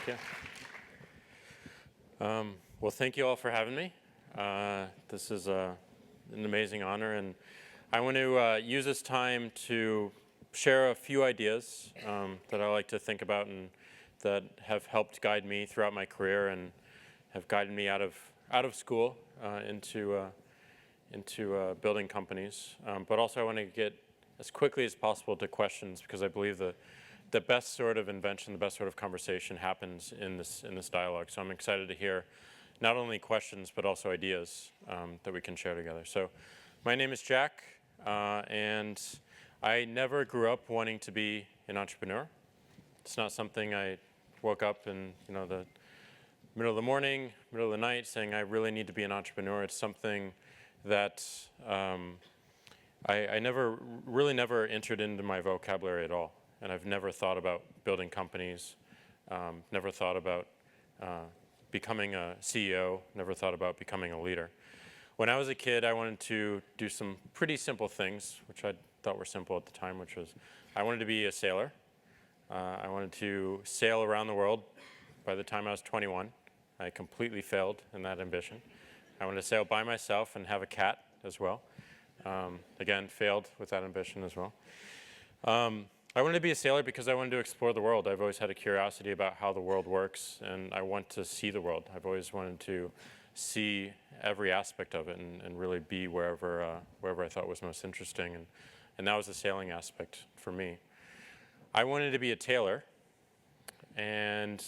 Thank you. Well, thank you all for having me. This is an amazing honor, and I want to use this time to share a few ideas that I like to think about and that have helped guide me throughout my career and have guided me out of school into building companies. But also I want to get as quickly as possible to questions, because I believe the best sort of invention, the best sort of conversation happens in this dialogue. So I'm excited to hear not only questions but also ideas that we can share together. So my name is Jack, and I never grew up wanting to be an entrepreneur. It's not something I woke up in the middle of the morning, middle of the night saying I really need to be an entrepreneur. It's something that I really never entered into my vocabulary at all. And I've never thought about building companies, never thought about becoming a CEO, never thought about becoming a leader. When I was a kid, I wanted to do some pretty simple things, which I thought were simple at the time, which was I wanted to be a sailor. I wanted to sail around the world. By the time I was 21, I completely failed in that ambition. I wanted to sail by myself and have a cat as well. Again, failed with that ambition as well. I wanted to be a sailor because I wanted to explore the world. I've always had a curiosity about how the world works, and I want to see the world. I've always wanted to see every aspect of it and really be wherever I thought was most interesting, and that was the sailing aspect for me. I wanted to be a tailor, and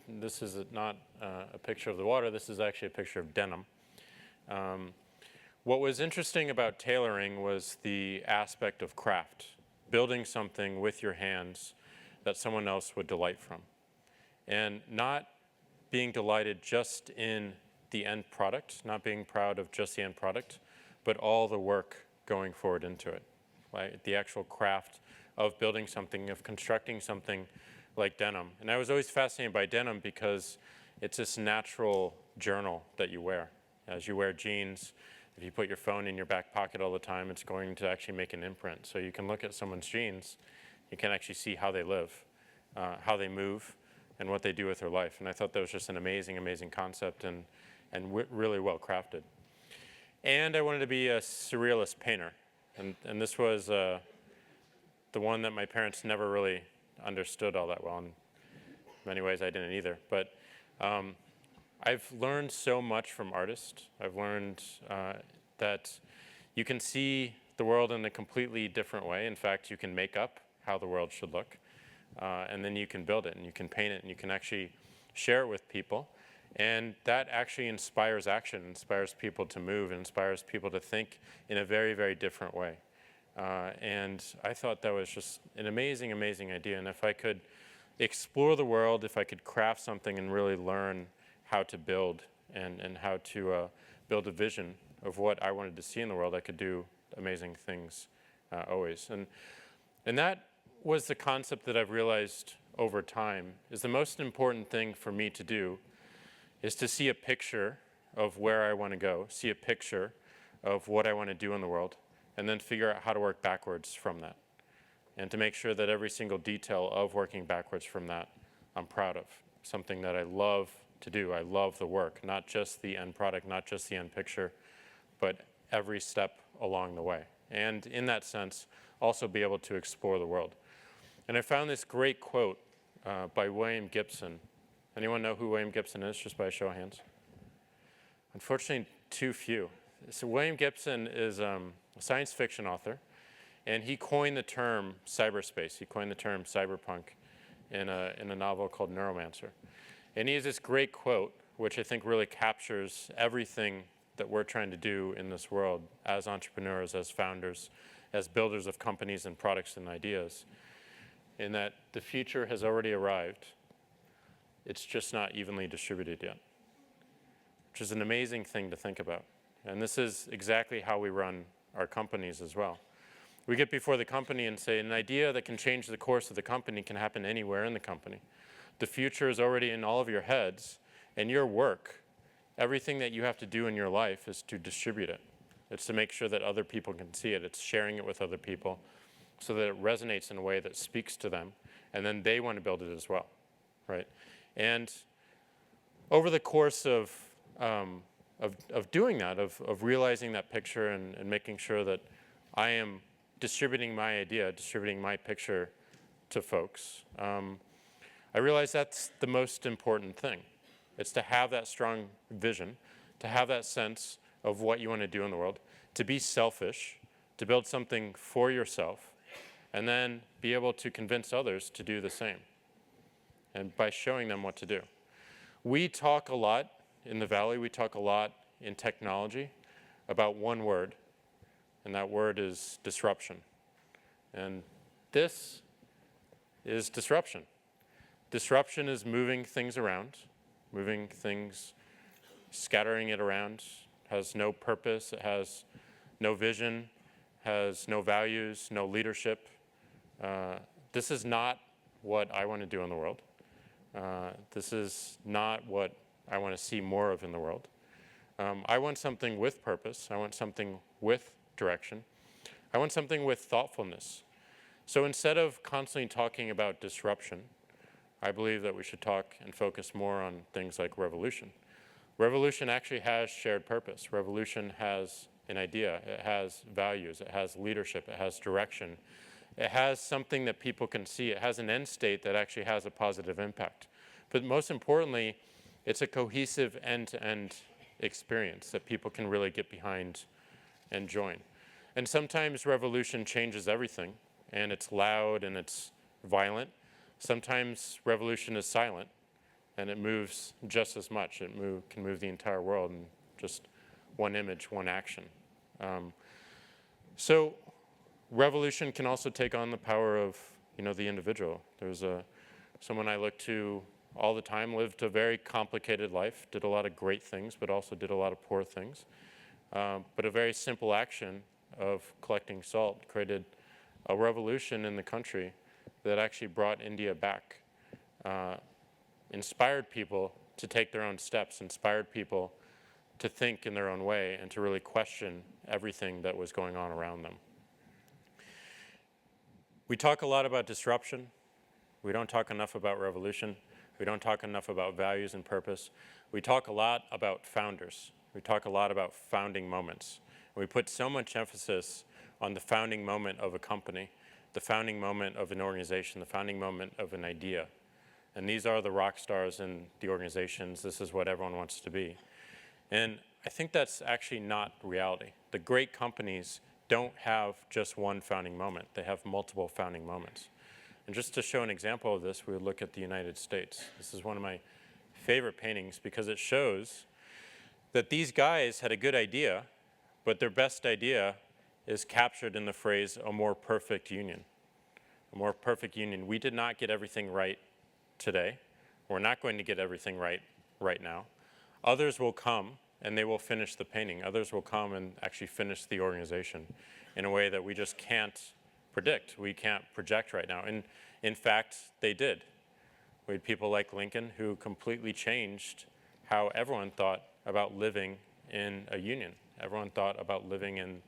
this is not a picture of the water. This is actually a picture of denim. What was interesting about tailoring was the aspect of craft, building something with your hands that someone else would delight from, and not being delighted just in the end product, not being proud of just the end product, but all the work going forward into it, right? The actual craft of building something, of constructing something like denim. And I was always fascinated by denim because it's this natural journal that you wear. As you wear jeans, if you put your phone in your back pocket all the time, it's going to actually make an imprint. So you can look at someone's jeans, you can actually see how they live, how they move, and what they do with their life. And I thought that was just an amazing, amazing concept and really well crafted. And I wanted to be a surrealist painter. And this was the one that my parents never really understood all that well. In many ways, I didn't either. But I've learned so much from artists. I've learned that you can see the world in a completely different way. In fact, you can make up how the world should look, and then you can build it, and you can paint it, and you can actually share it with people. And that actually inspires action, inspires people to move, and inspires people to think in a very, very different way. And I thought that was just an amazing, amazing idea. And if I could explore the world, if I could craft something and really learn how to build and how to build a vision of what I wanted to see in the world, I could do amazing things always. And that was the concept that I've realized over time is the most important thing for me to do is to see a picture of where I want to go, see a picture of what I want to do in the world, and then figure out how to work backwards from that. And to make sure that every single detail of working backwards from that I'm proud of, something that I love to do. I love the work, not just the end product, not just the end picture, but every step along the way. And in that sense, also be able to explore the world. And I found this great quote by William Gibson. Anyone know who William Gibson is, just by a show of hands? Unfortunately, too few. So William Gibson is a science fiction author, and he coined the term cyberspace. He coined the term cyberpunk in a novel called Neuromancer. And he has this great quote, which I think really captures everything that we're trying to do in this world as entrepreneurs, as founders, as builders of companies and products and ideas, in that the future has already arrived. It's just not evenly distributed yet, which is an amazing thing to think about. And this is exactly how we run our companies as well. We get before the company and say an idea that can change the course of the company can happen anywhere in the company. The future is already in all of your heads, and your work, everything that you have to do in your life is to distribute it. It's to make sure that other people can see it. It's sharing it with other people so that it resonates in a way that speaks to them, and then they want to build it as well, right? And over the course of doing that, of realizing that picture and making sure that I am distributing my idea, distributing my picture to folks, I realized that's the most important thing. It's to have that strong vision, to have that sense of what you want to do in the world, to be selfish, to build something for yourself, and then be able to convince others to do the same, and by showing them what to do. We talk a lot in the Valley, we talk a lot in technology about one word, and that word is disruption. And this is disruption. Disruption is moving things around, moving things, scattering it around, has no purpose, it has no vision, has no values, no leadership. This is not what I want to do in the world. This is not what I want to see more of in the world. I want something with purpose. I want something with direction. I want something with thoughtfulness. So instead of constantly talking about disruption, I believe that we should talk and focus more on things like revolution. Revolution actually has shared purpose. Revolution has an idea. It has values. It has leadership. It has direction. It has something that people can see. It has an end state that actually has a positive impact. But most importantly, it's a cohesive end-to-end experience that people can really get behind and join. And sometimes revolution changes everything, and it's loud and it's violent. Sometimes revolution is silent, and it moves just as much. It can move the entire world in just one image, one action. So revolution can also take on the power of, the individual. There's someone I look to all the time, lived a very complicated life, did a lot of great things, but also did a lot of poor things. But a very simple action of collecting salt created a revolution in the country that actually brought India back, inspired people to take their own steps, inspired people to think in their own way and to really question everything that was going on around them. We talk a lot about disruption. We don't talk enough about revolution. We don't talk enough about values and purpose. We talk a lot about founders. We talk a lot about founding moments. We put so much emphasis on the founding moment of a company, the founding moment of an organization, the founding moment of an idea. And these are the rock stars in the organizations. This is what everyone wants to be. And I think that's actually not reality. The great companies don't have just one founding moment. They have multiple founding moments. And just to show an example of this, we would look at the United States. This is one of my favorite paintings because it shows that these guys had a good idea, but their best idea is captured in the phrase, a more perfect union. A more perfect union. We did not get everything right today. We're not going to get everything right now. Others will come and they will finish the painting. Others will come and actually finish the organization in a way that we just can't predict. We can't project right now. And in fact, they did. We had people like Lincoln who completely changed how everyone thought about living in a union. Everyone thought about living in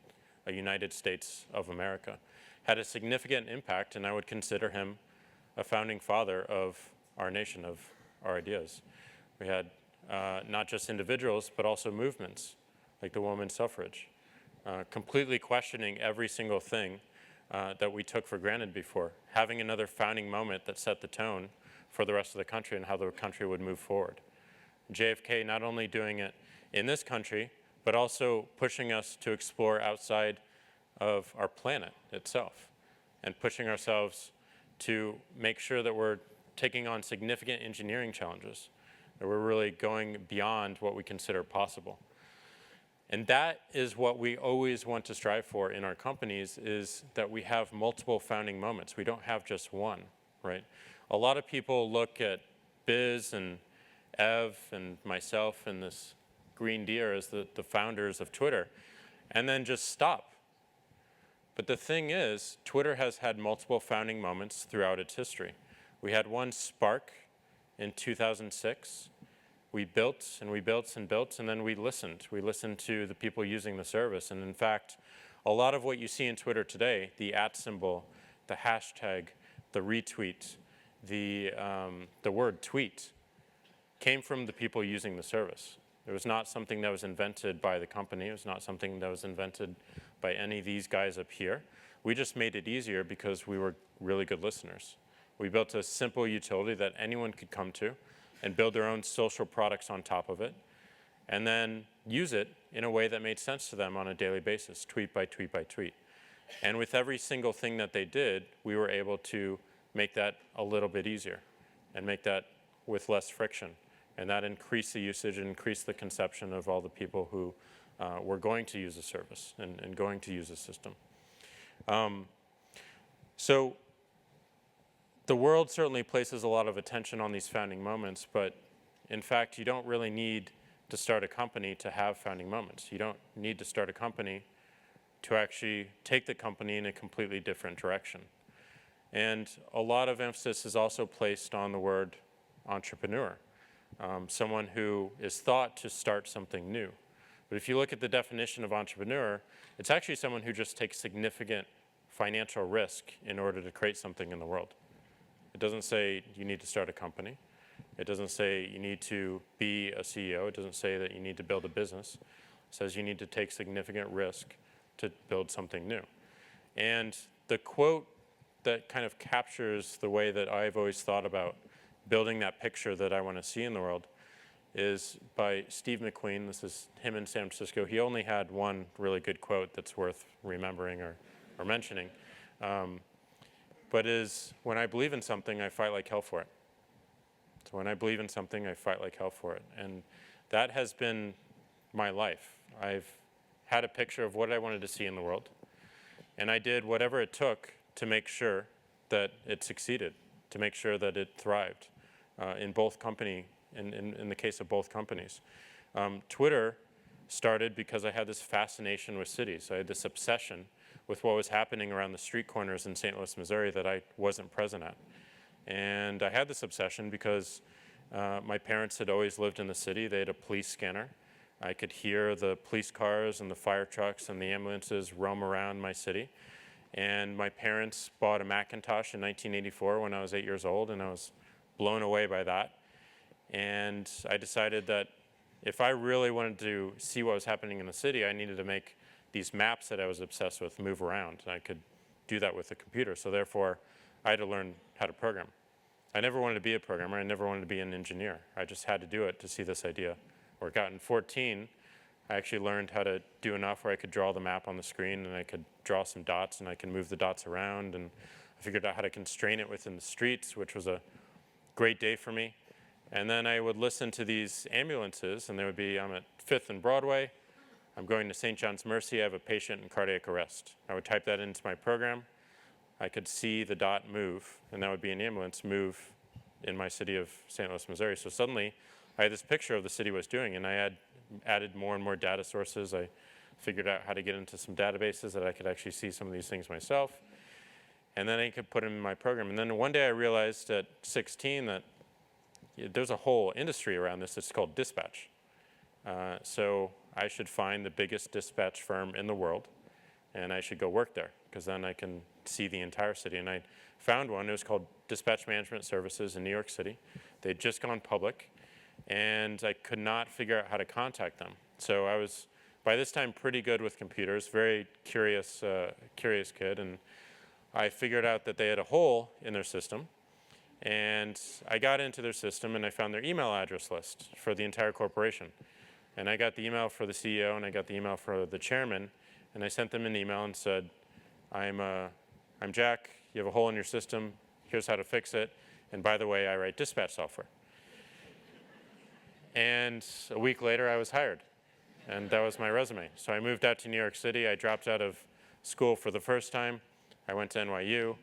a United States of America. Had a significant impact, and I would consider him a founding father of our nation, of our ideas. We had not just individuals, but also movements, like the women's suffrage, completely questioning every single thing that we took for granted before, having another founding moment that set the tone for the rest of the country and how the country would move forward. JFK not only doing it in this country, but also pushing us to explore outside of our planet itself and pushing ourselves to make sure that we're taking on significant engineering challenges, that we're really going beyond what we consider possible. And that is what we always want to strive for in our companies, is that we have multiple founding moments. We don't have just one, right? A lot of people look at Biz and Ev and myself and this green deer as the founders of Twitter, and then just stop. But the thing is, Twitter has had multiple founding moments throughout its history. We had one spark in 2006. We built and we built and built, and then we listened. We listened to the people using the service. And in fact, a lot of what you see in Twitter today, the @ symbol, the hashtag, the retweet, the word tweet, came from the people using the service. It was not something that was invented by the company. It was not something that was invented by any of these guys up here. We just made it easier because we were really good listeners. We built a simple utility that anyone could come to and build their own social products on top of it, and then use it in a way that made sense to them on a daily basis, tweet by tweet by tweet. And with every single thing that they did, we were able to make that a little bit easier and make that with less friction. And that increased the usage and increased the conception of all the people who were going to use the service and going to use the system. So the world certainly places a lot of attention on these founding moments, but in fact, you don't really need to start a company to have founding moments. You don't need to start a company to actually take the company in a completely different direction. And a lot of emphasis is also placed on the word entrepreneur, someone who is thought to start something new. But if you look at the definition of entrepreneur, it's actually someone who just takes significant financial risk in order to create something in the world. It doesn't say you need to start a company. It doesn't say you need to be a CEO. It doesn't say that you need to build a business. It says you need to take significant risk to build something new. And the quote that kind of captures the way that I've always thought about building that picture that I want to see in the world is by Steve McQueen. This is him in San Francisco. He only had one really good quote that's worth remembering or mentioning. But is, when I believe in something, I fight like hell for it. So when I believe in something, I fight like hell for it. And that has been my life. I've had a picture of what I wanted to see in the world. And I did whatever it took to make sure that it succeeded, to make sure that it thrived in the case of both companies. Twitter started because I had this fascination with cities. I had this obsession with what was happening around the street corners in St. Louis, Missouri that I wasn't present at. And I had this obsession because my parents had always lived in the city. They had a police scanner. I could hear the police cars and the fire trucks and the ambulances roam around my city. And my parents bought a Macintosh in 1984 when I was 8 years old, and I was blown away by that. And I decided that if I really wanted to see what was happening in the city, I needed to make these maps that I was obsessed with move around. And I could do that with a computer. So therefore, I had to learn how to program. I never wanted to be a programmer. I never wanted to be an engineer. I just had to do it to see this idea work out. In 14, I actually learned how to do enough where I could draw the map on the screen, and I could draw some dots, and I can move the dots around. And I figured out how to constrain it within the streets, which was a great day for me. And then I would listen to these ambulances, and they would be, I'm at 5th and Broadway. I'm going to St. John's Mercy. I have a patient in cardiac arrest. I would type that into my program. I could see the dot move, and that would be an ambulance move in my city of St. Louis, Missouri. So suddenly, I had this picture of the city was doing, and I had added more and more data sources. I figured out how to get into some databases that I could actually see some of these things myself. And then I could put them in my program. And then one day I realized at 16 that there's a whole industry around this. It's called dispatch. So I should find the biggest dispatch firm in the world, and I should go work there, because then I can see the entire city. And I found one. It was called Dispatch Management Services in New York City. They'd just gone public, and I could not figure out how to contact them. So I was, by this time, pretty good with computers, very curious kid, and I figured out that they had a hole in their system. And I got into their system, and I found their email address list for the entire corporation. And I got the email for the CEO, and I got the email for the chairman, and I sent them an email and said, I'm Jack, you have a hole in your system, here's how to fix it, and by the way, I write dispatch software. And a week later, I was hired, and that was my resume. So I moved out to New York City. I dropped out of school for the first time. I went to NYU.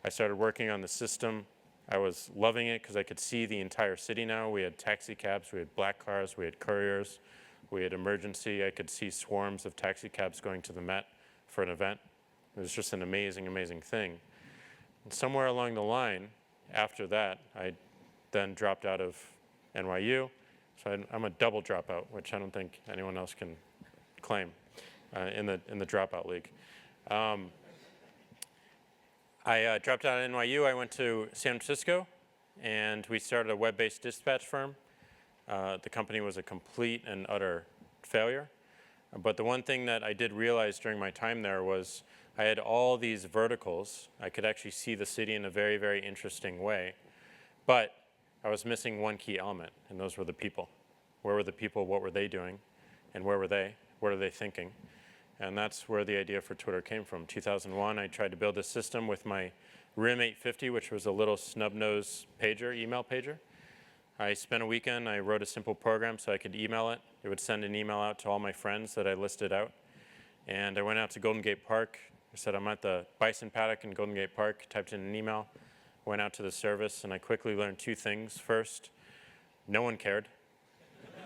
I started working on the system. I was loving it because I could see the entire city now. We had taxi cabs, we had black cars, we had couriers, we had emergency. I could see swarms of taxi cabs going to the Met for an event. It was just an amazing, amazing thing. And somewhere along the line, after that, I then dropped out of NYU. So I'm a double dropout, which I don't think anyone else can claim in the dropout league. I dropped out of NYU. I went to San Francisco, and we started a web-based dispatch firm. The company was a complete and utter failure. But the one thing that I did realize during my time there was I had all these verticals. I could actually see the city in a very, very interesting way. But I was missing one key element, and those were the people. Where were the people? What were they doing? And where were they? What are they thinking? And that's where the idea for Twitter came from. 2001, I tried to build a system with my RIM 850, which was a little snub-nosed pager, email pager. I spent a weekend, I wrote a simple program so I could email it. It would send an email out to all my friends that I listed out. And I went out to Golden Gate Park. I said, I'm at the bison paddock in Golden Gate Park, typed in an email, went out to the service, and I quickly learned two things. First, no one cared.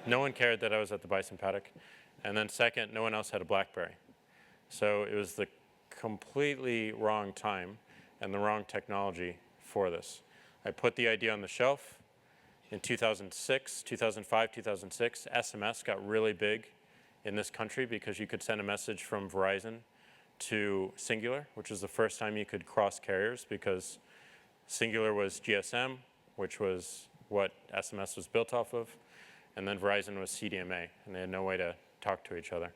No one cared that I was at the bison paddock. And then second, no one else had a BlackBerry. So it was the completely wrong time and the wrong technology for this. I put the idea on the shelf. In 2006, 2005, 2006, SMS got really big in this country because you could send a message from Verizon to Singular, which was the first time you could cross carriers because Singular was GSM, which was what SMS was built off of, and then Verizon was CDMA, and they had no way to talk to each other.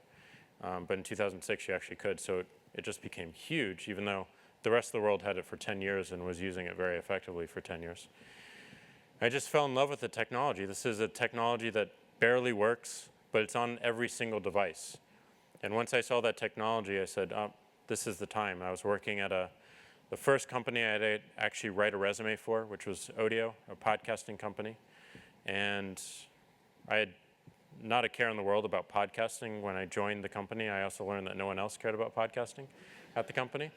But in 2006, you actually could, so it just became huge, even though the rest of the world had it for 10 years and was using it very effectively for 10 years. I just fell in love with the technology. This is a technology that barely works, but it's on every single device. And once I saw that technology, I said, oh, this is the time. I was working at the first company I had actually write a resume for, which was Audio, a podcasting company. And I had not a care in the world about podcasting. When I joined the company, I also learned that no one else cared about podcasting at the company.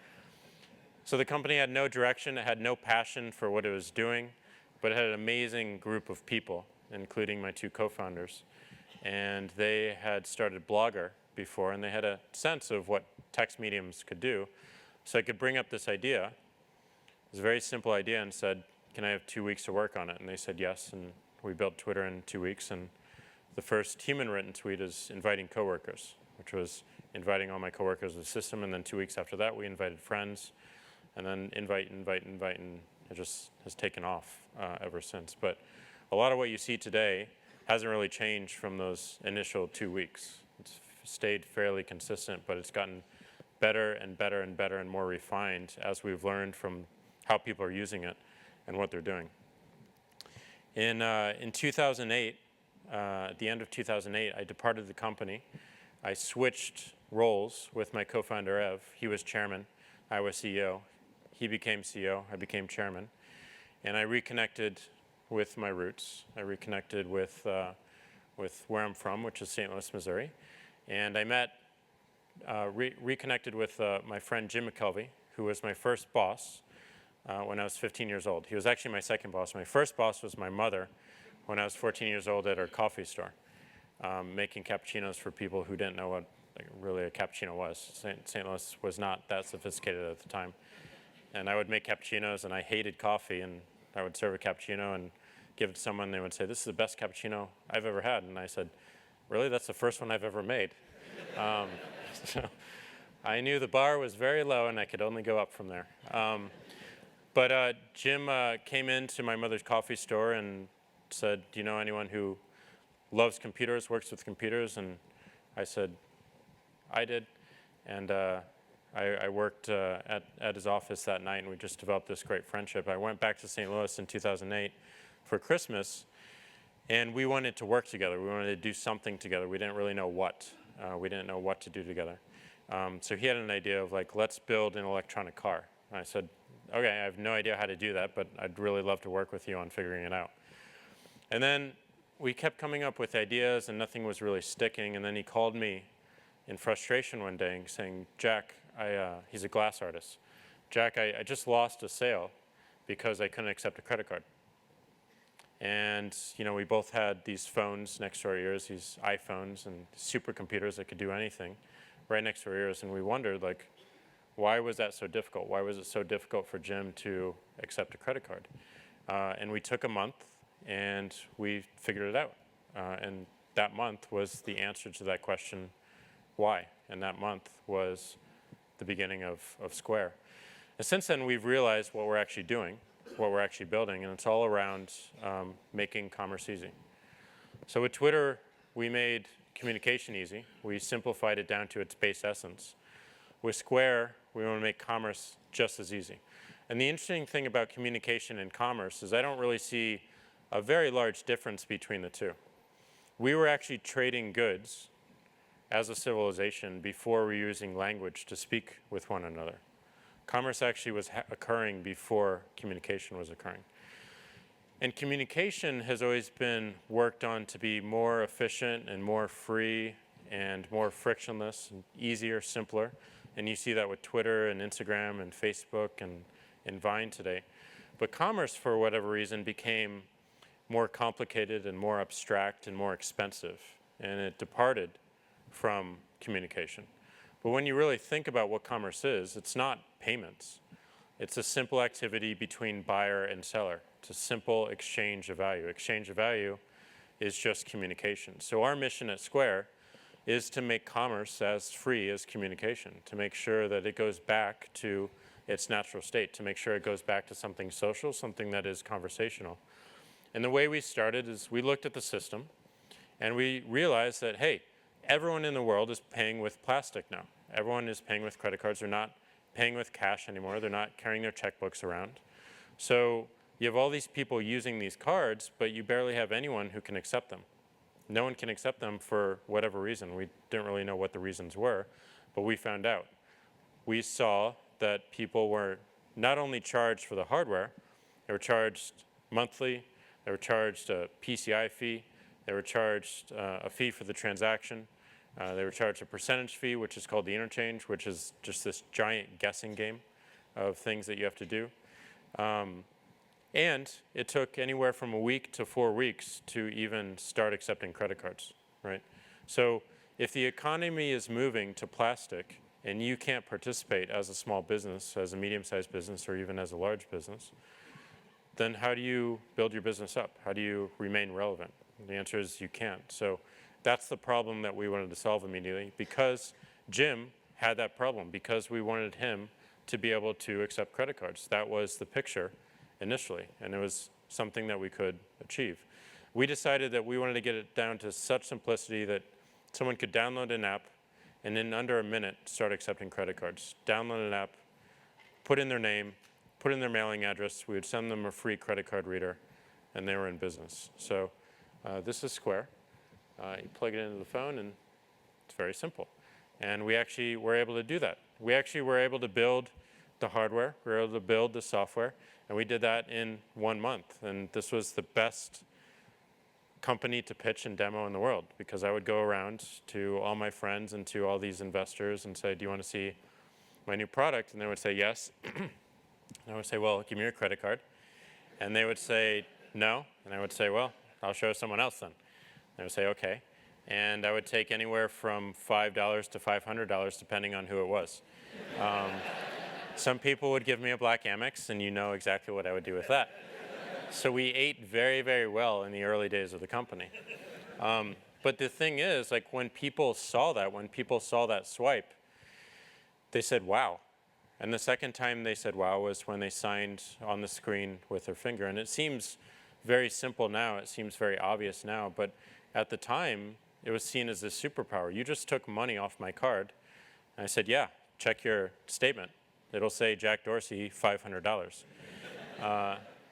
So the company had no direction. It had no passion for what it was doing. But it had an amazing group of people, including my two co-founders. And they had started Blogger before, and they had a sense of what text mediums could do. So I could bring up this idea. It was a very simple idea and said, can I have 2 weeks to work on it? And they said yes, and we built Twitter in 2 weeks. And the first human-written tweet is inviting coworkers, which was inviting all my coworkers to the system. And then 2 weeks after that, we invited friends. And then invite, and it just has taken off ever since. But a lot of what you see today hasn't really changed from those initial 2 weeks. It's stayed fairly consistent, but it's gotten better and better and better and more refined as we've learned from how people are using it and what they're doing. In 2008, at the end of 2008, I departed the company. I switched roles with my co-founder, Ev. He was chairman. I was CEO. He became CEO. I became chairman. And I reconnected with my roots. I reconnected with where I'm from, which is St. Louis, Missouri. And I reconnected with my friend Jim McKelvey, who was my first boss when I was 15 years old. He was actually my second boss. My first boss was my mother when I was 14 years old at her coffee store, making cappuccinos for people who didn't know what really a cappuccino was. St. Louis was not that sophisticated at the time. And I would make cappuccinos, and I hated coffee, and I would serve a cappuccino and give it to someone, and they would say, this is the best cappuccino I've ever had. And I said, really? That's the first one I've ever made. So I knew the bar was very low, and I could only go up from there. But Jim came into my mother's coffee store and said, do you know anyone who loves computers, works with computers? And I said, I did. And I worked at his office that night, and we just developed this great friendship. I went back to St. Louis in 2008 for Christmas, and we wanted to work together. We wanted to do something together. We didn't really know what. We didn't know what to do together. So he had an idea of like, let's build an electronic car. And I said, okay, I have no idea how to do that, but I'd really love to work with you on figuring it out. And then we kept coming up with ideas, and nothing was really sticking. And then he called me in frustration one day saying, Jack, he's a glass artist. Jack, I just lost a sale because I couldn't accept a credit card. And we both had these phones next to our ears, these iPhones and supercomputers that could do anything right next to our ears. And we wondered, like, why was that so difficult? Why was it so difficult for Jim to accept a credit card? And we took a month, and we figured it out. And that month was the answer to that question, why? And that month was the beginning of Square. And since then, we've realized what we're actually doing. what we're actually building, and it's all around making commerce easy. So with Twitter, we made communication easy. We simplified it down to its base essence. With Square, we want to make commerce just as easy. And the interesting thing about communication and commerce is I don't really see a very large difference between the two. We were actually trading goods as a civilization before we were using language to speak with one another. Commerce actually was occurring before communication was occurring. And communication has always been worked on to be more efficient and more free and more frictionless and easier, simpler. And you see that with Twitter and Instagram and Facebook and Vine today. But commerce, for whatever reason, became more complicated and more abstract and more expensive. And it departed from communication. But when you really think about what commerce is, it's not payments. It's a simple activity between buyer and seller. It's a simple exchange of value. Exchange of value is just communication. So our mission at Square is to make commerce as free as communication, to make sure that it goes back to its natural state, to make sure it goes back to something social, something that is conversational. And the way we started is we looked at the system and we realized that, hey, everyone in the world is paying with plastic now. Everyone is paying with credit cards. They're not paying with cash anymore. They're not carrying their checkbooks around. So you have all these people using these cards, but you barely have anyone who can accept them. No one can accept them for whatever reason. We didn't really know what the reasons were, but we found out. We saw that people were not only charged for the hardware, they were charged monthly, they were charged a PCI fee, they were charged a fee for the transaction, they were charged a percentage fee, which is called the interchange, which is just this giant guessing game of things that you have to do. And it took anywhere from a week to 4 weeks to even start accepting credit cards, right? So if the economy is moving to plastic and you can't participate as a small business, as a medium-sized business, or even as a large business, then how do you build your business up? How do you remain relevant? The answer is you can't. So that's the problem that we wanted to solve immediately because Jim had that problem, because we wanted him to be able to accept credit cards. That was the picture initially, and it was something that we could achieve. We decided that we wanted to get it down to such simplicity that someone could download an app and in under a minute start accepting credit cards. Download an app, put in their name, put in their mailing address, we would send them a free credit card reader, and they were in business. So this is Square. You plug it into the phone, and it's very simple. And we actually were able to do that. We actually were able to build the hardware, we were able to build the software, and we did that in 1 month. And this was the best company to pitch and demo in the world, because I would go around to all my friends and to all these investors and say, do you want to see my new product? And they would say yes. And I would say, well, give me your credit card. And they would say no. And I would say, well, I'll show someone else then. And they would say, okay. And I would take anywhere from $5 to $500, depending on who it was. Some people would give me a black Amex, and you know exactly what I would do with that. So we ate very, very well in the early days of the company. But the thing is, like when people saw that swipe, they said, wow. And the second time they said wow was when they signed on the screen with their finger. And it seems very simple now, it seems very obvious now, but at the time, it was seen as this superpower. You just took money off my card. And I said, yeah, check your statement. It'll say Jack Dorsey, $500.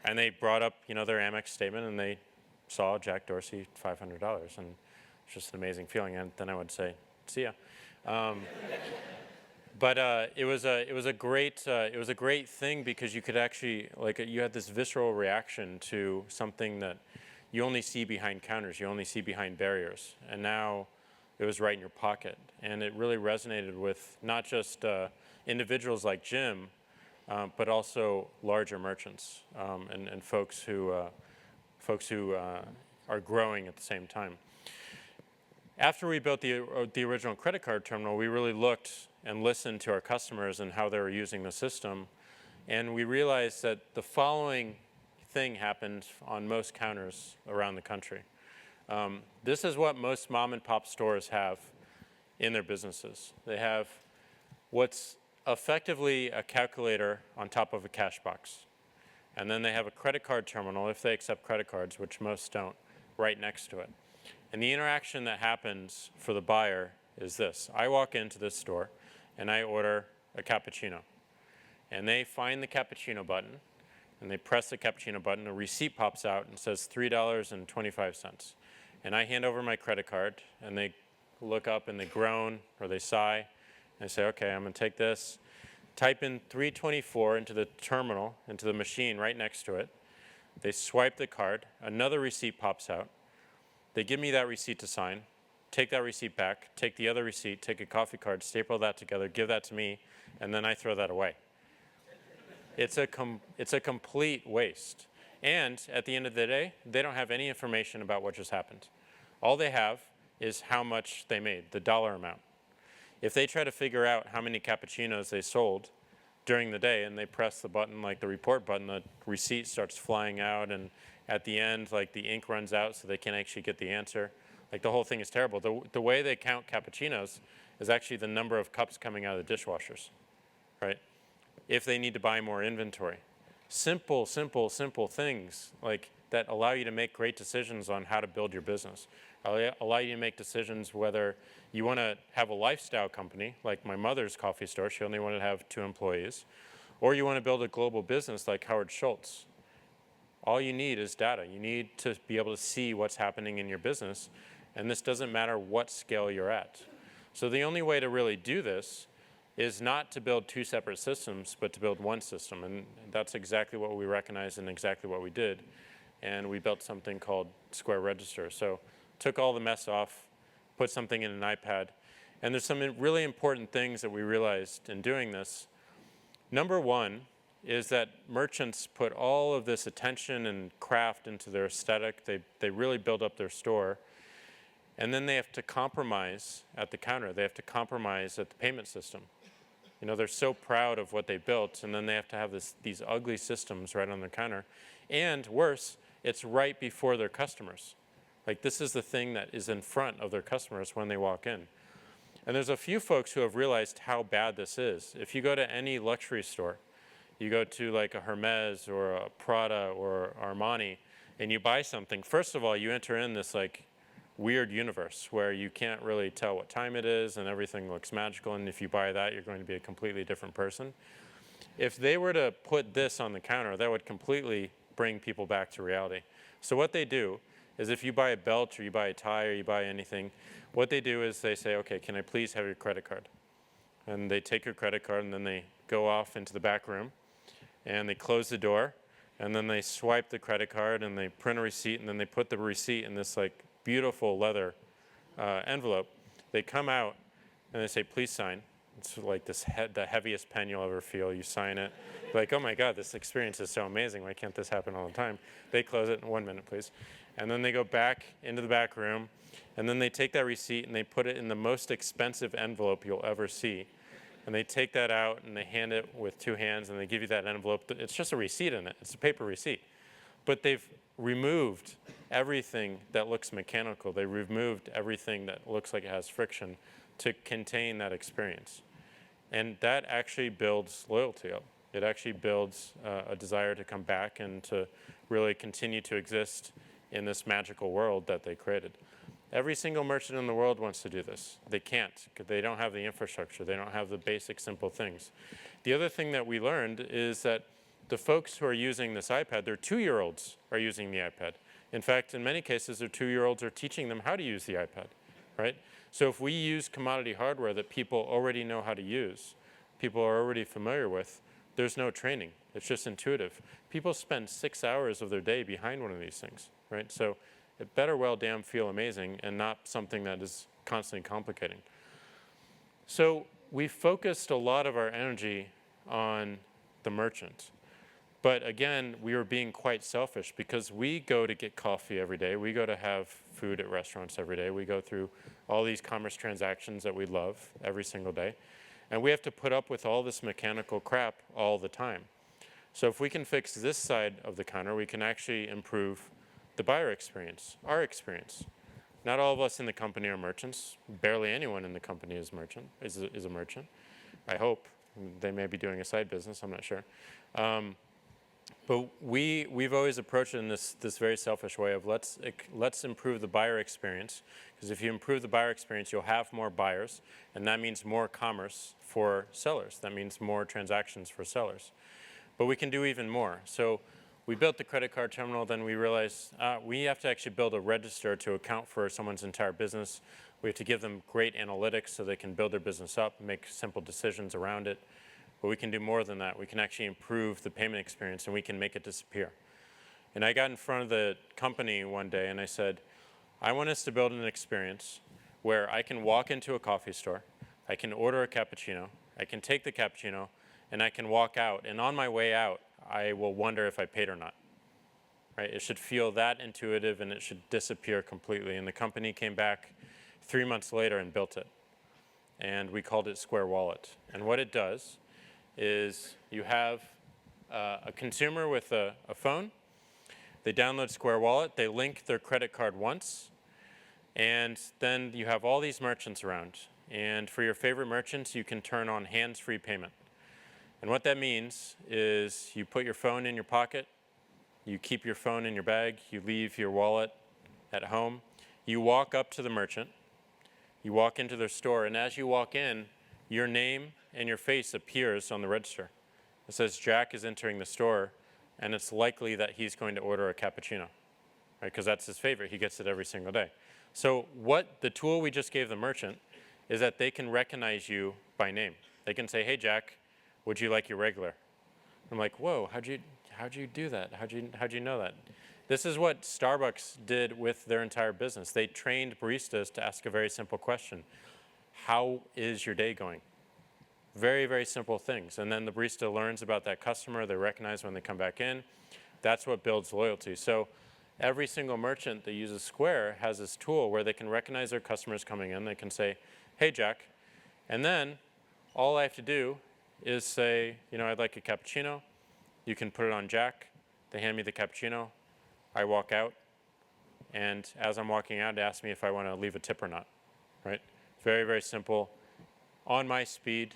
And they brought up, their Amex statement, and they saw Jack Dorsey, $500, and it's just an amazing feeling. And then I would say, "See ya." But it was a great thing because you could actually you had this visceral reaction to something that you only see behind counters, you only see behind barriers, and now it was right in your pocket, and it really resonated with not just individuals like Jim. But also larger merchants and folks who are growing at the same time. After we built the original credit card terminal, we really looked and listened to our customers and how they were using the system, and we realized that the following thing happened on most counters around the country. This is what most mom and pop stores have in their businesses. They have what's effectively a calculator on top of a cash box. And then they have a credit card terminal, if they accept credit cards, which most don't, right next to it. And the interaction that happens for the buyer is this. I walk into this store and I order a cappuccino. And they find the cappuccino button and they press the cappuccino button. A receipt pops out and says $3.25. And I hand over my credit card and they look up and they groan or they sigh. And I say, okay, I'm going to take this. Type in 324 into the terminal, into the machine right next to it. They swipe the card. Another receipt pops out. They give me that receipt to sign, take that receipt back, take the other receipt, take a coffee card, staple that together, give that to me, and then I throw that away. It's a complete waste. And at the end of the day, they don't have any information about what just happened. All they have is how much they made, the dollar amount. If they try to figure out how many cappuccinos they sold during the day and they press the button, like the report button, the receipt starts flying out, and at the end, like the ink runs out so they can't actually get the answer. Like the whole thing is terrible. The way they count cappuccinos is actually the number of cups coming out of the dishwashers, right? If they need to buy more inventory. Simple, simple, simple things like that allow you to make great decisions on how to build your business. Allow you to make decisions whether you want to have a lifestyle company, like my mother's coffee store, she only wanted to have 2 employees, or you want to build a global business like Howard Schultz. All you need is data. You need to be able to see what's happening in your business, and this doesn't matter what scale you're at. So the only way to really do this is not to build 2 separate systems, but to build one system, and that's exactly what we recognized and exactly what we did. And we built something called Square Register. So took all the mess off, put something in an iPad, and there's some really important things that we realized in doing this. Number one is that merchants put all of this attention and craft into their aesthetic. They really build up their store. And then they have to compromise at the counter. They have to compromise at the payment system. You know, they're so proud of what they built, and then they have to have these ugly systems right on the counter. And worse, it's right before their customers. Like, this is the thing that is in front of their customers when they walk in. And there's a few folks who have realized how bad this is. If you go to any luxury store, you go to like a Hermes or a Prada or Armani, and you buy something, first of all, you enter in this like weird universe where you can't really tell what time it is and everything looks magical, and if you buy that, you're going to be a completely different person. If they were to put this on the counter, that would completely bring people back to reality. So what they do is if you buy a belt or you buy a tie or you buy anything, what they do is they say, okay, can I please have your credit card? And they take your credit card and then they go off into the back room and they close the door and then they swipe the credit card and they print a receipt and then they put the receipt in this like beautiful leather envelope. They come out and they say, please sign. It's like the heaviest pen you'll ever feel. You sign it. Like, oh my God, this experience is so amazing. Why can't this happen all the time? They close it in 1 minute, please. And then they go back into the back room, and then they take that receipt and they put it in the most expensive envelope you'll ever see. And they take that out and they hand it with 2 hands and they give you that envelope. It's just a receipt in it. It's a paper receipt. But they've removed everything that looks mechanical. They removed everything that looks like it has friction to contain that experience. And that actually builds loyalty up. It actually builds a desire to come back and to really continue to exist in this magical world that they created. Every single merchant in the world wants to do this. They can't, because they don't have the infrastructure. They don't have the basic, simple things. The other thing that we learned is that the folks who are using this iPad, their 2-year-olds are using the iPad. In fact, in many cases, their 2-year-olds are teaching them how to use the iPad, right? So if we use commodity hardware that people already know how to use, people are already familiar with, there's no training. It's just intuitive. People spend 6 hours of their day behind one of these things, right? So it better well damn feel amazing and not something that is constantly complicating. So we focused a lot of our energy on the merchant. But again, we were being quite selfish because we go to get coffee every day. We go to have food at restaurants every day. We go through all these commerce transactions that we love every single day. And we have to put up with all this mechanical crap all the time. So if we can fix this side of the counter, we can actually improve the buyer experience, our experience. Not all of us in the company are merchants. Barely anyone in the company is a merchant. I hope. They may be doing a side business, I'm not sure. But we've always approached it in this very selfish way of let's improve the buyer experience, because if you improve the buyer experience, you'll have more buyers, and that means more commerce for sellers. That means more transactions for sellers. But we can do even more. So we built the credit card terminal, then we realized we have to actually build a register to account for someone's entire business. We have to give them great analytics so they can build their business up, make simple decisions around it. But we can do more than that. We can actually improve the payment experience, and we can make it disappear. And I got in front of the company one day and I said, I want us to build an experience where I can walk into a coffee store, I can order a cappuccino, I can take the cappuccino, and I can walk out. And on my way out, I will wonder if I paid or not. Right? It should feel that intuitive, and it should disappear completely. And the company came back 3 months later and built it. And we called it Square Wallet. And what it does is you have a consumer with a phone. They download Square Wallet. They link their credit card once. And then you have all these merchants around. And for your favorite merchants, you can turn on hands-free payment. And what that means is you put your phone in your pocket. You keep your phone in your bag. You leave your wallet at home. You walk up to the merchant. You walk into their store. And as you walk in, your name and your face appears on the register. It says Jack is entering the store, and it's likely that he's going to order a cappuccino, right? Because that's his favorite. He gets it every single day. So what the tool we just gave the merchant is that they can recognize you by name. They can say, hey, Jack, would you like your regular? I'm like, whoa, how'd you do that? How'd you know that? This is what Starbucks did with their entire business. They trained baristas to ask a very simple question. How is your day going? Very, very simple things. And then the barista learns about that customer. They recognize when they come back in. That's what builds loyalty. So every single merchant that uses Square has this tool where they can recognize their customers coming in. They can say, hey, Jack. And then all I have to do is say, I'd like a cappuccino. You can put it on Jack. They hand me the cappuccino. I walk out. And as I'm walking out, they ask me if I want to leave a tip or not, right? Very, very simple. On my speed,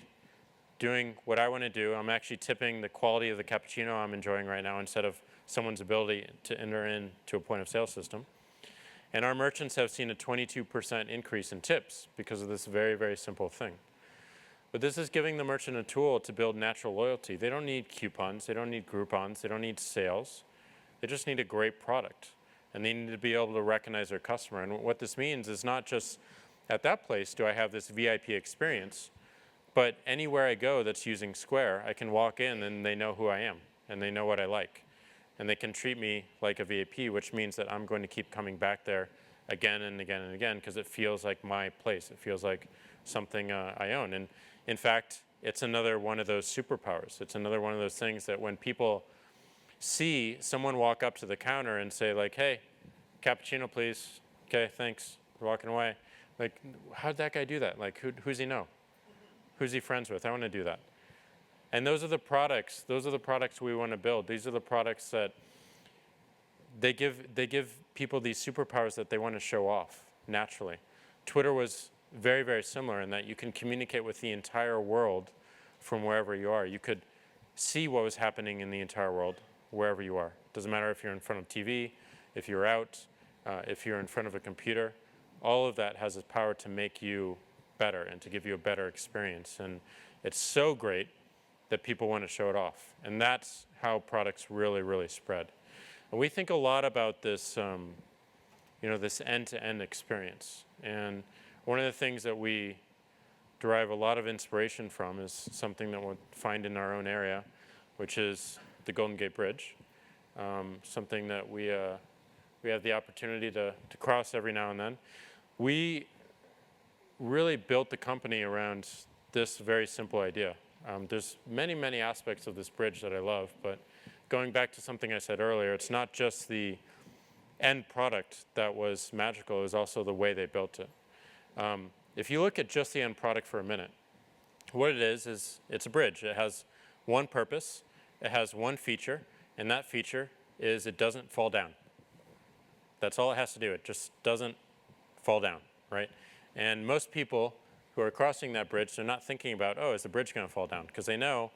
doing what I want to do. I'm actually tipping the quality of the cappuccino I'm enjoying right now instead of someone's ability to enter into a point of sale system. And our merchants have seen a 22% increase in tips because of this very, very simple thing. But this is giving the merchant a tool to build natural loyalty. They don't need coupons. They don't need Groupons. They don't need sales. They just need a great product. And they need to be able to recognize their customer. And what this means is not just at that place do I have this VIP experience, but anywhere I go that's using Square, I can walk in and they know who I am and they know what I like. And they can treat me like a VIP, which means that I'm going to keep coming back there again and again and again because it feels like my place. It feels like something I own. And in fact, it's another one of those superpowers. It's another one of those things that when people see someone walk up to the counter and say like, hey, cappuccino please. Okay, thanks. Walking away. Like, how'd that guy do that? Like, who's he know? Who's he friends with? I want to do that. And those are the products we want to build. These are the products that they give people these superpowers that they want to show off naturally. Twitter was very, very similar in that you can communicate with the entire world from wherever you are. You could see what was happening in the entire world wherever you are. Doesn't matter if you're in front of TV, if you're out, if you're in front of a computer. All of that has the power to make you better and to give you a better experience. And it's so great that people want to show it off. And that's how products really, really spread. And we think a lot about this, this end-to-end experience. And one of the things that we derive a lot of inspiration from is something that we'll find in our own area, which is the Golden Gate Bridge, something that we have the opportunity to cross every now and then. We really built the company around this very simple idea. There's many, many aspects of this bridge that I love, but going back to something I said earlier, it's not just the end product that was magical, it was also the way they built it. If you look at just the end product for a minute, what it is it's a bridge. It has one purpose, it has one feature, and that feature is it doesn't fall down. That's all it has to do. It just doesn't fall down, right? And most people who are crossing that bridge, they're not thinking about, oh, is the bridge going to fall down? Because they know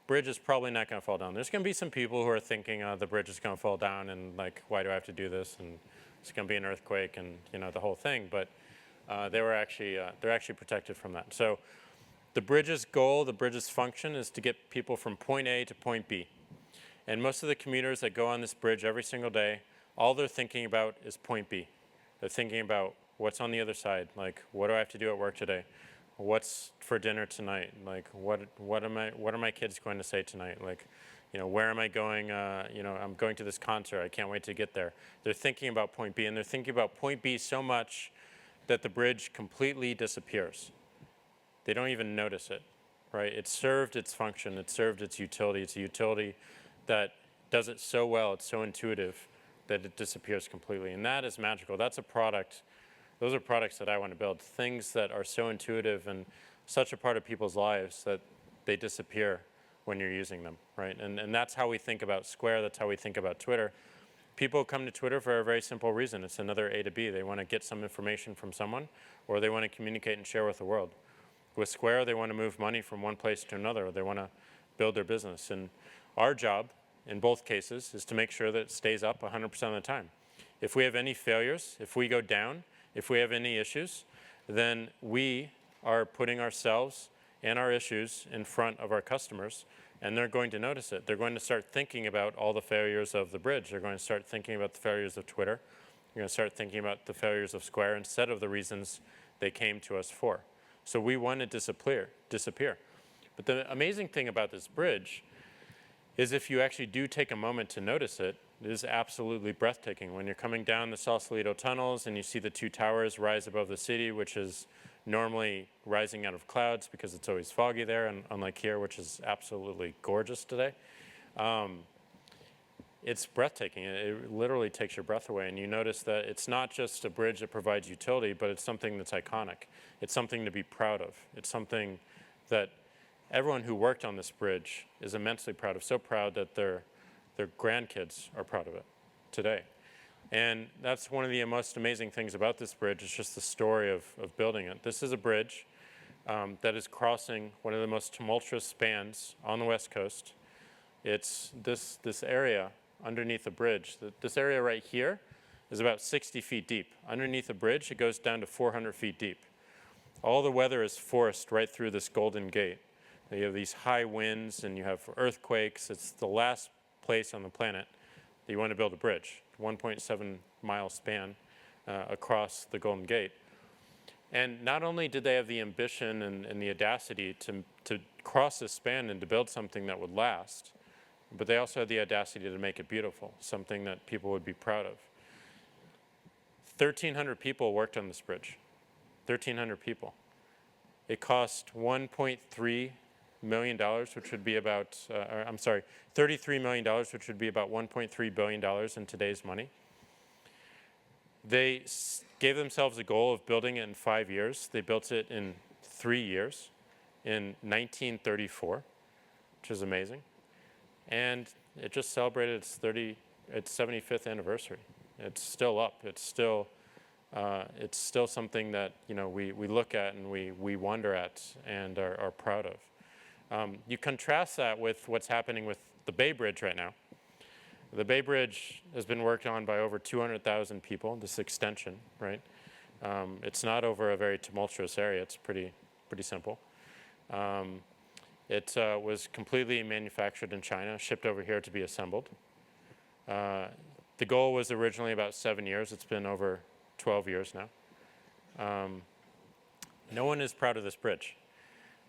bridge is probably not going to fall down. There's going to be some people who are thinking, the bridge is going to fall down, and like, why do I have to do this? And it's going to be an earthquake, and the whole thing. But they're actually protected from that. So the bridge's goal, the bridge's function, is to get people from point A to point B. And most of the commuters that go on this bridge every single day, all they're thinking about is point B. They're thinking about what's on the other side. Like, what do I have to do at work today? What's for dinner tonight? Like, what are my kids going to say tonight? Like, where am I going? I'm going to this concert. I can't wait to get there. They're thinking about point B, and they're thinking about point B so much that the bridge completely disappears. They don't even notice it, right? It served its function. It served its utility. It's a utility that does it so well. It's so intuitive that it disappears completely. And that is magical. That's a product. Those are products that I want to build, things that are so intuitive and such a part of people's lives that they disappear when you're using them, right? And that's how we think about Square. That's how we think about Twitter. People come to Twitter for a very simple reason. It's another A to B. They want to get some information from someone, or they want to communicate and share with the world. With Square, they want to move money from one place to another, or they want to build their business. And our job, in both cases, is to make sure that it stays up 100% of the time. If we have any failures, if we go down, if we have any issues, then we are putting ourselves and our issues in front of our customers, and they're going to notice it. They're going to start thinking about all the failures of the bridge. They're going to start thinking about the failures of Twitter. They're going to start thinking about the failures of Square instead of the reasons they came to us for. So we want to disappear. But the amazing thing about this bridge is if you actually do take a moment to notice it, it is absolutely breathtaking. When you're coming down the Sausalito tunnels and you see the two towers rise above the city, which is normally rising out of clouds because it's always foggy there, and unlike here, which is absolutely gorgeous today, it's breathtaking. It literally takes your breath away, and you notice that it's not just a bridge that provides utility, but it's something that's iconic. It's something to be proud of. It's something that everyone who worked on this bridge is immensely proud of, so proud that their grandkids are proud of it today. And that's one of the most amazing things about this bridge, is just the story of building it. This is a bridge that is crossing one of the most tumultuous spans on the West Coast. It's this area underneath the bridge. This area right here is about 60 feet deep. Underneath the bridge, it goes down to 400 feet deep. All the weather is forced right through this Golden Gate. You have these high winds and you have earthquakes. It's the last place on the planet that you want to build a bridge, 1.7 mile span across the Golden Gate. And not only did they have the ambition and the audacity to cross this span and to build something that would last, but they also had the audacity to make it beautiful, something that people would be proud of. 1,300 people worked on this bridge, 1,300 people. It cost $1.3 million, which would be about, $33 million, which would be about $1.3 billion in today's money. They gave themselves a goal of building it in 5 years. They built it in 3 years, in 1934, which is amazing. And it just celebrated its 75th anniversary. It's still up. It's still something that we look at and we wonder at and are proud of. You contrast that with what's happening with the Bay Bridge right now. The Bay Bridge has been worked on by over 200,000 people, this extension, right? It's not over a very tumultuous area. It's pretty simple. It was completely manufactured in China, shipped over here to be assembled. The goal was originally about 7 years. It's been over 12 years now. No one is proud of this bridge.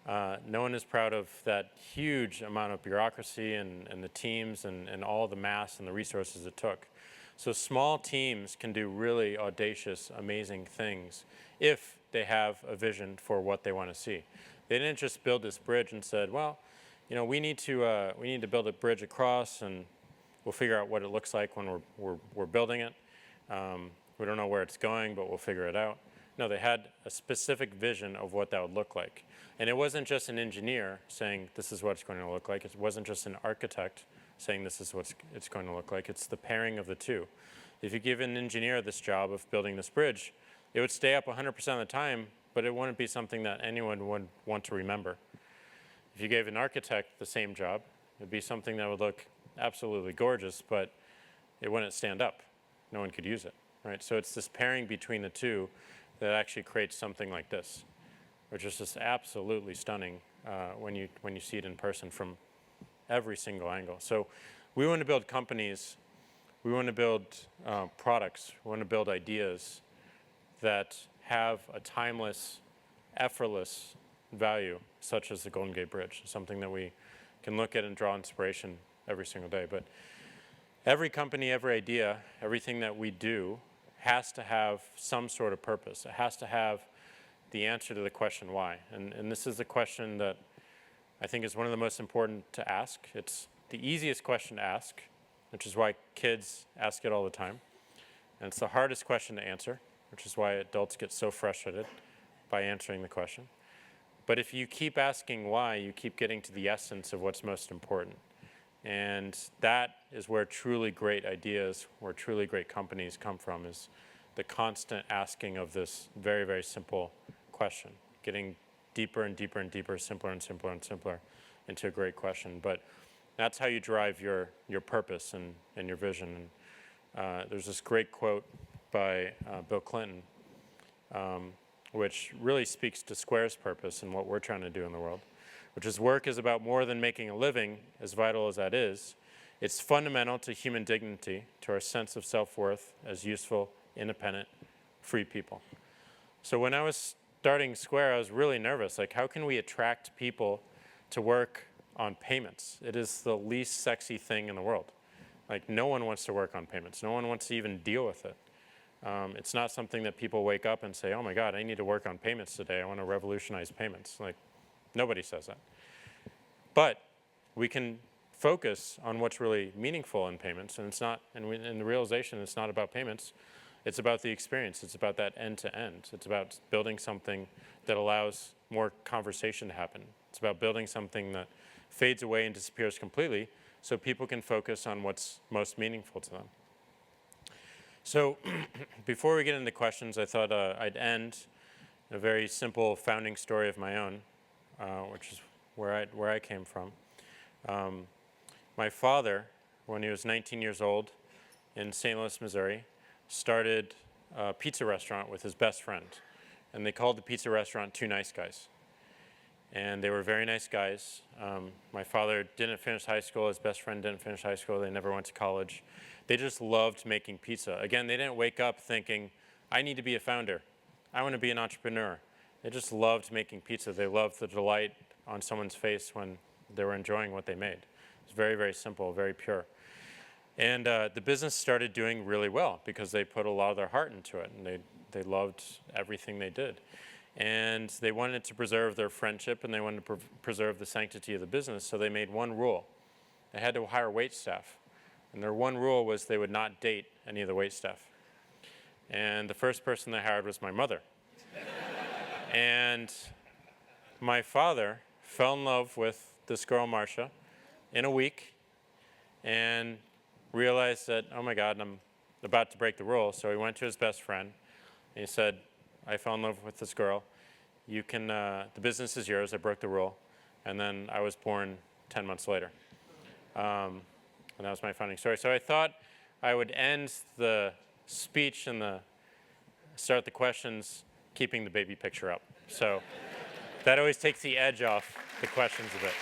No one is proud of that huge amount of bureaucracy and the teams and all the mass and the resources it took. So small teams can do really audacious, amazing things if they have a vision for what they want to see. They didn't just build this bridge and said, well, we need to build a bridge across, and we'll figure out what it looks like when we're building it. We don't know where it's going, but we'll figure it out. No, they had a specific vision of what that would look like. And it wasn't just an engineer saying this is what it's going to look like. It wasn't just an architect saying this is what it's going to look like. It's the pairing of the two. If you give an engineer this job of building this bridge, it would stay up 100% of the time, but it wouldn't be something that anyone would want to remember. If you gave an architect the same job, it'd be something that would look absolutely gorgeous, but it wouldn't stand up. No one could use it, right? So it's this pairing between the two that actually creates something like this, which is just absolutely stunning when you see it in person from every single angle. So we want to build companies, we want to build products, we want to build ideas that have a timeless, effortless value, such as the Golden Gate Bridge, something that we can look at and draw inspiration every single day. But every company, every idea, everything that we do has to have some sort of purpose. It has to have the answer to the question why. And this is the question that I think is one of the most important to ask. It's the easiest question to ask, which is why kids ask it all the time. And it's the hardest question to answer, which is why adults get so frustrated by answering the question. But if you keep asking why, you keep getting to the essence of what's most important. And that is where truly great ideas, where truly great companies come from, is the constant asking of this very, very simple question, getting deeper and deeper and deeper, simpler and simpler and simpler into a great question. But that's how you drive your purpose and your vision. And there's this great quote by Bill Clinton, which really speaks to Square's purpose and what we're trying to do in the world, which is work is about more than making a living, as vital as that is. It's fundamental to human dignity, to our sense of self-worth as useful, independent, free people. So when I was starting Square, I was really nervous. Like, how can we attract people to work on payments? It is the least sexy thing in the world. Like, no one wants to work on payments. No one wants to even deal with it. It's not something that people wake up and say, oh my God, I need to work on payments today. I want to revolutionize payments. Like, nobody says that. But we can focus on what's really meaningful in payments, and it's not, and the realization it's not about payments. It's about the experience. It's about that end to end. It's about building something that allows more conversation to happen. It's about building something that fades away and disappears completely so people can focus on what's most meaningful to them. So before we get into questions, I thought I'd end a very simple founding story of my own, which is where I came from. My father, when he was 19 years old in St. Louis, Missouri, started a pizza restaurant with his best friend. And they called the pizza restaurant Two Nice Guys. And they were very nice guys. My father didn't finish high school. His best friend didn't finish high school. They never went to college. They just loved making pizza. Again, they didn't wake up thinking, I need to be a founder. I want to be an entrepreneur. They just loved making pizza. They loved the delight on someone's face when they were enjoying what they made. It's very, very simple, very pure. And the business started doing really well because they put a lot of their heart into it, and they loved everything they did. And they wanted to preserve their friendship, and they wanted to preserve the sanctity of the business, so they made one rule. They had to hire wait staff. And their one rule was they would not date any of the wait staff. And the first person they hired was my mother. And my father fell in love with this girl, Marcia, in a week, and realized that, oh my God, I'm about to break the rule. So he went to his best friend, and he said, I fell in love with this girl. You can, the business is yours. I broke the rule. And then I was born 10 months later. And that was my founding story. So I thought I would end the speech and start the questions keeping the baby picture up. So that always takes the edge off the questions a bit.